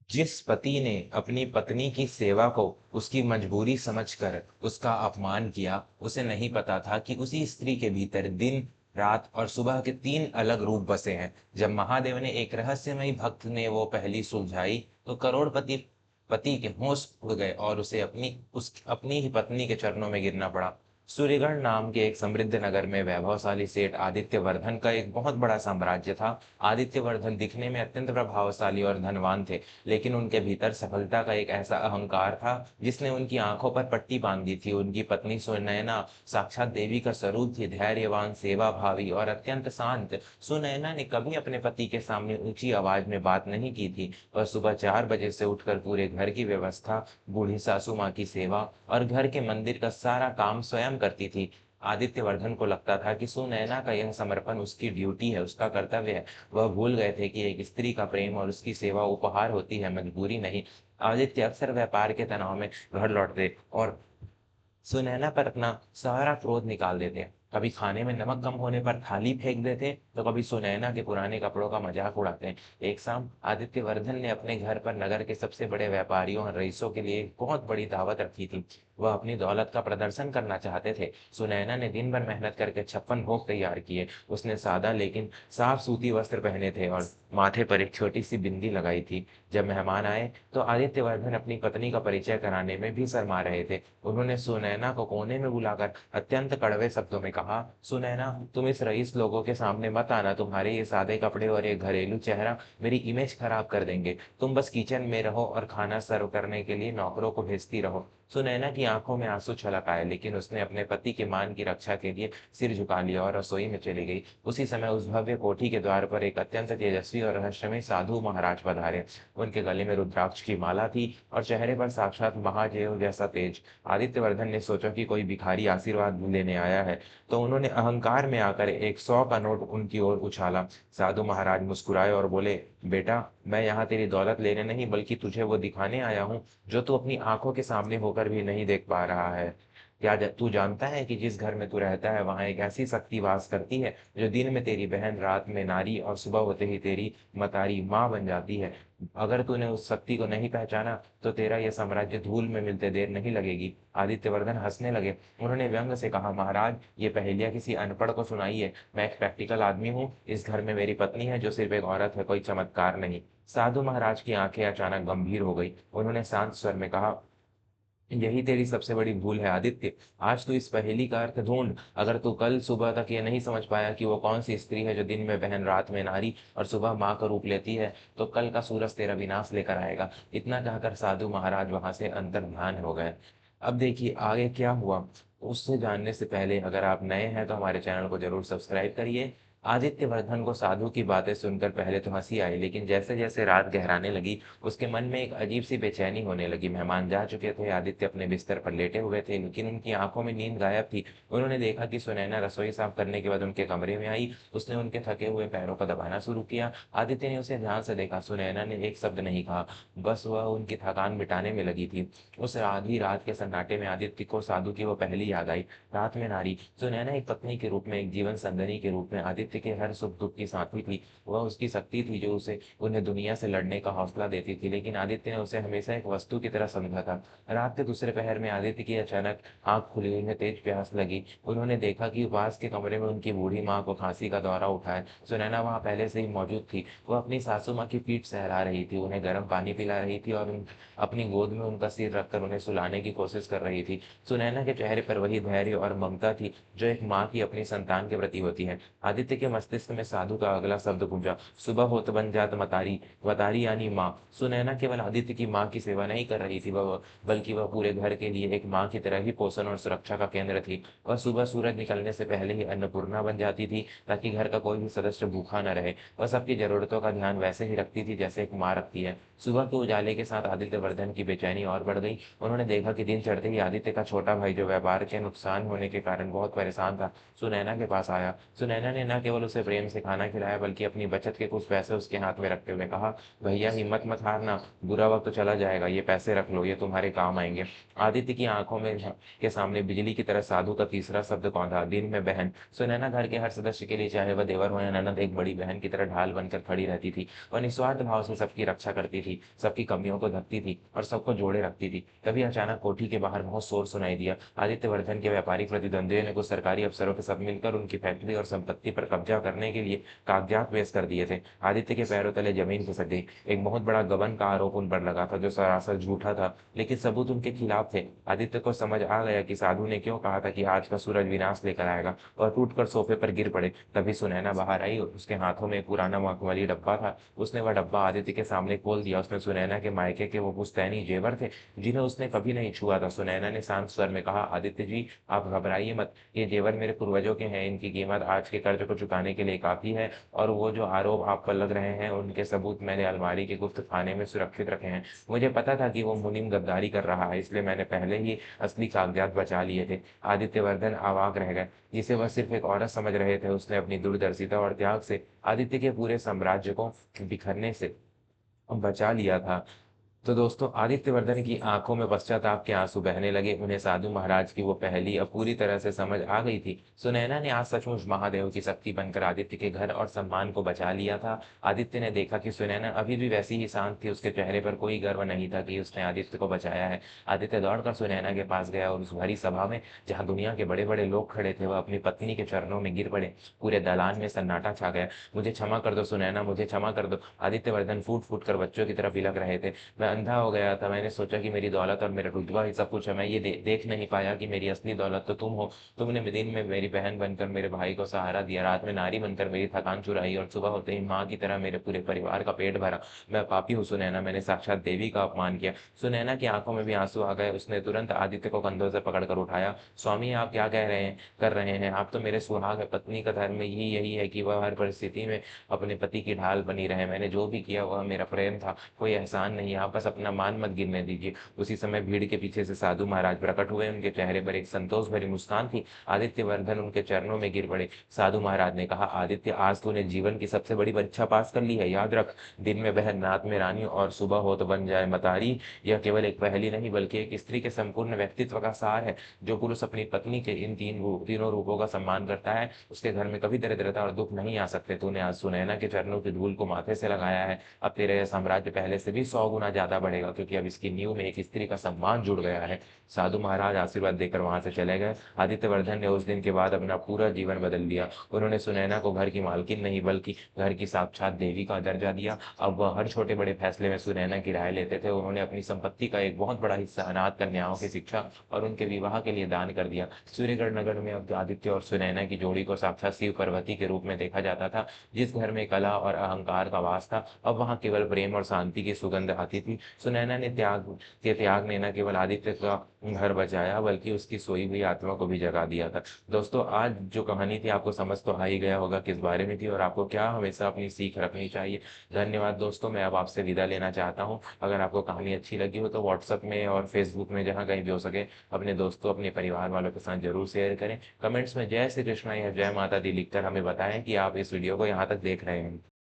जिस पति ने अपनी पत्नी की सेवा को उसकी मजबूरी समझकर उसका अपमान किया, उसे नहीं पता था कि उसी स्त्री के भीतर दिन, रात और सुबह के 3 अलग रूप बसे हैं। जब महादेव ने एक रहस्यमयी भक्त ने वो पहेली सुलझाई, तो करोड़पति पति के होश उड़ गए और उसे अपनी ही पत्नी के चरणों में गिरना पड़ा। सूर्यगढ़ नाम के एक समृद्ध नगर में वैभवशाली सेठ आदित्यवर्धन का एक बहुत बड़ा साम्राज्य था। आदित्यवर्धन दिखने में अत्यंत प्रभावशाली और धनवान थे, लेकिन उनके भीतर सफलता का एक ऐसा अहंकार था जिसने उनकी आंखों पर पट्टी बांध दी थी। उनकी पत्नी सुनैना साक्षात देवी का स्वरूप थी, धैर्यवान, सेवाभावी और अत्यंत शांत। सुनैना ने कभी अपने पति के सामने ऊंची आवाज में बात नहीं की थी। वह सुबह 4 बजे से उठकर पूरे घर की व्यवस्था, बूढ़ी सासू माँ की सेवा और घर के मंदिर का सारा काम स्वयं करती थी। आदित्यवर्धन को लगता था कि सुनैना का यह समर्पण उसकी ड्यूटी है, उसका कर्तव्य है। वह भूल गए थे कि एक स्त्री का प्रेम और उसकी सेवा उपहार होती है, मजबूरी नहीं। आदित्य अक्सर व्यापार के तनाव में घर लौटते और सुनैना पर अपना सारा क्रोध निकाल देते। कभी खाने में नमक कम होने पर थाली फेंक देते, तो कभी सुनैना के पुराने कपड़ों का मजाक उड़ाते। एक शाम आदित्यवर्धन ने अपने घर पर नगर के सबसे बड़े व्यापारियों और रईसों के लिए एक बहुत बड़ी दावत रखी थी। वह अपनी दौलत का प्रदर्शन करना चाहते थे। सुनैना ने दिन भर मेहनत करके 56 भोग तैयार किए। उसने सादा लेकिन साफ सूती वस्त्र पहने थे और माथे पर एक छोटी सी बिंदी लगाई थी। जब मेहमान आए, तो आदित्यवर्धन अपनी पत्नी का परिचय कराने में भी शर्मा रहे थे। उन्होंने सुनैना को कोने में बुलाकर अत्यंत कड़वे शब्दों में कहा, सुनैना, तुम इस रईस लोगों के सामने मत आना। तुम्हारे ये सादे कपड़े और ये घरेलू चेहरा मेरी इमेज खराब कर देंगे। तुम बस किचन में रहो और खाना सर्व करने के लिए नौकरों को भेजती रहो। सुनैना की आंखों में आंसू छलक आए, लेकिन उसने अपने पति के मान की रक्षा के लिए सिर झुका लिया और रसोई में चली गई। उसी समय उस भव्य कोठी के द्वार पर एक अत्यंत तेजस्वी और रहस्यमय साधु महाराज पधारे। उनके गले में रुद्राक्ष की माला थी और चेहरे पर साक्षात महादेव जैसा तेज। आदित्यवर्धन ने सोचा कि कोई भिखारी आशीर्वाद लेने आया है, तो उन्होंने अहंकार में आकर एक 100 का नोट उनकी ओर उछाला। साधु महाराज मुस्कुराए और बोले, बेटा, मैं यहाँ तेरी दौलत लेने नहीं बल्कि तुझे वो दिखाने आया हूँ जो तू अपनी आंखों के सामने होकर भी नहीं देख पा रहा है। तू जानता है कि जिस घर में तू रहता है वहां एक ऐसी शक्ति वास करती है जो दिन में तेरी बहन, रात में नारी और सुबह होते ही तेरी मतारी माँ बन जाती है। अगर तूने उस शक्ति को नहीं पहचाना, तो तेरा यह साम्राज्य धूल में मिलते देर नहीं लगेगी। आदित्यवर्धन हंसने लगे। उन्होंने व्यंग से कहा, महाराज, ये पहेलियां किसी अनपढ़ को सुनाई है। मैं एक प्रैक्टिकल आदमी हूँ। इस घर में मेरी पत्नी है जो सिर्फ एक औरत है, कोई चमत्कार नहीं। साधु महाराज की आंखें अचानक गंभीर हो गई। उन्होंने शांत स्वर में कहा, यही तेरी सबसे बड़ी भूल है आदित्य। आज तू इस पहेली का अर्थ ढूंढ। अगर तू कल सुबह तक ये नहीं समझ पाया कि वो कौन सी स्त्री है जो दिन में बहन, रात में नारी और सुबह माँ का रूप लेती है, तो कल का सूरज तेरा विनाश लेकर आएगा। इतना कहकर साधु महाराज वहां से अंतर ध्यान हो गए। अब देखिए आगे क्या हुआ। उससे जानने से पहले अगर आप नए हैं तो हमारे चैनल को जरूर सब्सक्राइब करिए। आदित्यवर्धन को साधु की बातें सुनकर पहले तो हंसी आई, लेकिन जैसे जैसे रात गहराने लगी, उसके मन में एक अजीब सी बेचैनी होने लगी। मेहमान जा चुके थे, आदित्य अपने बिस्तर पर लेटे हुए थे, लेकिन उनकी आंखों में नींद गायब थी। उन्होंने देखा कि सुनैना रसोई साफ करने के बाद उनके कमरे में आई। उसने उनके थके हुए पैरों को दबाना शुरू किया। आदित्य ने उसे ध्यान से देखा। सुनैना ने एक शब्द नहीं कहा, बस वह उनकी थकान मिटाने में लगी थी। उस आधी रात के सन्नाटे में आदित्य को साधु की वो पहली याद आई। रात में नारी सुनैना एक पत्नी के रूप में, एक जीवन संगनी के रूप में आदित्य के हर सुख दुख की साथी थी। वह उसकी शक्ति थी जो उसे उन्हें दुनिया से लड़ने का हौसला देती थी, लेकिन आदित्य ने उसे हमेशा एक वस्तु की तरह समझा था। रात के दूसरे पहर में आदित्य की अचानक आंख खुली, उन्हें तेज प्यास लगी। उन्होंने देखा कि पास के कमरे में उनकी बूढ़ी माँ को खांसी का दौरा उठा है। सुनैना वहां पहले से ही मौजूद थी। वह अपनी सासू माँ की पीठ सहला रही थी, उन्हें गर्म पानी पिला रही थी और अपनी गोद में उनका सिर रखकर उन्हें सुलाने की कोशिश कर रही थी। सुनैना के चेहरे पर वही धैर्य और ममता थी जो एक माँ की अपनी संतान के प्रति होती है। आदित्य के मस्तिष्क में साधु का अगला शब्द गूंजा, सुबह होत बन जात मतारी। मतारी यानी माँ। सुनैना केवल आदित्य की माँ की सेवा नहीं कर रही थी, वह बल्कि वह पूरे घर के लिए एक माँ की तरह ही पोषण और सुरक्षा का केंद्र थी। वह सुबह सूरज निकलने से पहले ही अन्नपूर्णा बन जाती थी, ताकि घर का कोई भी सदस्य भूखा न रहे। वह सबकी जरूरतों का ध्यान वैसे ही रखती थी जैसे एक माँ रखती है। सुबह के उजाले के साथ आदित्यवर्धन की बेचैनी और बढ़ गई। उन्होंने देखा कि दिन चढ़ते ही आदित्य का छोटा भाई, जो व्यापार के नुकसान होने के कारण बहुत परेशान था, सुनैना के पास आया। सुनैना ने न केवल उसे प्रेम से खाना खिलाया बल्कि अपनी बचत के कुछ पैसे उसके हाथ में रखते हुए कहा, भैया हिम्मत मत हारना, बुरा वक्त तो चला जाएगा, ये पैसे रख लो, ये तुम्हारे काम आएंगे। आदित्य की आंखों में के सामने बिजली की तरह साधु का तीसरा शब्द कौंधा, दिन में बहन। सुनैना घर के हर सदस्य के लिए, चाहे वह देवर हो या ननद, एक बड़ी बहन की तरह ढाल बनकर खड़ी रहती थी। वह निस्वार्थ भाव से सबकी रक्षा करती थी, सबकी कमियों को ढकती थी और सबको जोड़े रखती थी। तभी अचानक कोठी के बाहर बहुत शोर सुनाई दिया। आदित्यवर्धन के व्यापारिक प्रतिद्वंदियों ने कुछ सरकारी अफसरों के साथ मिलकर उनकी फैक्ट्री और संपत्ति पर कब्जा करने के लिए कागजात पेश कर दिए थे। आदित्य के पैरों तले जमीन खिसक गई। एक बहुत बड़ा गबन का आरोप उन पर लगा था जो सरासर झूठा था, लेकिन सबूत उनके खिलाफ थे। आदित्य को समझ आ गया कि साधु ने क्यों कहा था कि आज का सूरज विनाश लेकर आएगा। वह टूटकर सोफे पर गिर पड़े। तभी सुनैना बाहर आई और उसके हाथों में एक पुराना मखमली डब्बा था। उसने वह डब्बा आदित्य के सामने खोल दिया। उसमें सुनैना के मायके के वो पुश्तैनी जेवर थे जिन्हें उसने कभी नहीं छुआ था। सुनैना ने शांत स्वर में कहा, आदित्य जी, आप घबराइए मत, ये जेवर मेरे पूर्वजों के हैं, इनकी कीमत आज के कर्ज को चुकाने के लिए काफी है, और वो जो आरोप आप पर लग रहे हैं उनके सबूत मैंने अलमारी के गुप्त खाने में सुरक्षित रखे हैं। मुझे पता था कि वो मुनीम गद्दारी कर रहा है, इसलिए मैंने पहले ही असली कागजात बचा लिए थे। आदित्यवर्धन अवाक रह गए। जिसे वह सिर्फ एक औरत समझ रहे थे, उसने अपनी दूरदर्शिता और त्याग से आदित्य के पूरे साम्राज्य को बिखरने से बचा लिया था। तो दोस्तों, आदित्यवर्धन की आंखों में पश्चाताप के आंसू बहने लगे। उन्हें साधु महाराज की वो पहेली अब पूरी तरह से समझ आ गई थी। सुनैना ने आज सचमुच महादेव की शक्ति बनकर आदित्य के घर और सम्मान को बचा लिया था। आदित्य ने देखा कि सुनैना अभी भी वैसी ही शांत थी। उसके चेहरे पर कोई गर्व नहीं था कि उसने आदित्य को बचाया है। आदित्य दौड़कर सुनैना के पास गया और उस भरी सभा में, जहाँ दुनिया के बड़े बड़े लोग खड़े थे, वह अपनी पत्नी के चरणों में गिर पड़े। पूरे दालान में सन्नाटा छा गया। मुझे क्षमा कर दो सुनैना, मुझे क्षमा कर दो। आदित्यवर्धन फूट फूट कर बच्चों की तरफ बिलख रहे थे। मैं अंधा हो गया था। मैंने सोचा कि मेरी दौलत और मेरा रुतबा ही सब कुछ है। मैं ये देख नहीं पाया कि मेरी असली दौलत तो तुम हो। तुमने दिन में मेरी बहन बनकर मेरे भाई को सहारा दिया, रात में नारी बनकर मेरी थकान चुराई, और सुबह होते ही माँ की तरह मेरे पूरे परिवार का पेट भरा। मैं पापी हूँ सुनैना, मैंने साक्षात देवी का अपमान किया। सुनैना की आंखों में भी आंसू आ गए। उसने तुरंत आदित्य को कंधों से पकड़कर उठाया। स्वामी, आप क्या कह रहे हैं, कर रहे हैं? आप तो मेरे सुहाग है। पत्नी का धर्म ही यही है कि वह हर परिस्थिति में अपने पति की ढाल बनी रहे। मैंने जो भी किया वह मेरा प्रेम था, कोई एहसान नहीं। आप बस अपना मान मत गिरने दीजिए। उसी समय भीड़ के पीछे से साधु महाराज प्रकट हुए। उनके चेहरे पर एक संतोष भरी मुस्कान थी। आदित्यवर्धन उनके चरणों में गिर पड़े। साधु महाराज ने कहा, आदित्य, आज तूने जीवन की सबसे बड़ी परीक्षा पास कर ली है। याद रख, दिन में बहन, रात में रानी और सुबह हो तो बन जाए मतारी। यह केवल एक पहेली नहीं बल्कि एक स्त्री के संपूर्ण व्यक्तित्व का सार है। जो पुरुष अपनी पत्नी के इन तीनों रूपों का सम्मान करता है, उसके घर में कभी दरिद्रता और दुख नहीं आ सकते। तूने आज सुनैना के चरणों की धूल को माथे से लगाया है। अब तेरा यह साम्राज्य पहले से भी 100 गुना ज्यादा बढ़ेगा, क्योंकि अब इसकी नींव में एक स्त्री का सम्मान जुड़ गया है। साधु महाराज आशीर्वाद देकर वहां से चले गए। आदित्यवर्धन ने उस दिन के बाद अपना पूरा जीवन बदल दिया। उन्होंने सुनैना को घर की मालकिन नहीं बल्कि घर की साक्षात देवी का दर्जा दिया। अब वह हर छोटे बड़े फैसले में सुनैना की राय लेते थे। उन्होंने अपनी संपत्ति का एक बहुत बड़ा हिस्सा अनाथ कन्याओं की शिक्षा और उनके विवाह के लिए दान कर दिया। सूर्यगढ़ नगर में अब आदित्य और सुनैना की जोड़ी को साक्षात शिव पार्वती के रूप में देखा जाता था। जिस घर में कला और अहंकार का वास था, अब वहां केवल प्रेम और शांति की सुगंध आती थी। सुनैना ने त्याग ने न केवल आदित्य का घर बचाया बल्कि उसकी सोई हुई आत्मा को भी जगा दिया था। दोस्तों, आज जो कहानी थी आपको समझ तो आ ही गया होगा किस बारे में थी और आपको क्या हमेशा अपनी सीख रखनी चाहिए। धन्यवाद दोस्तों, मैं अब आपसे विदा लेना चाहता हूँ। अगर आपको कहानी अच्छी लगी हो तो व्हाट्सएप में और फेसबुक में, जहाँ कहीं भी हो सके, अपने दोस्तों, अपने परिवार वालों के साथ जरूर शेयर करें। कमेंट्स में जय श्री कृष्णा या जय माता दी लिखकर हमें बताएं कि आप इस वीडियो को यहाँ तक देख रहे हैं।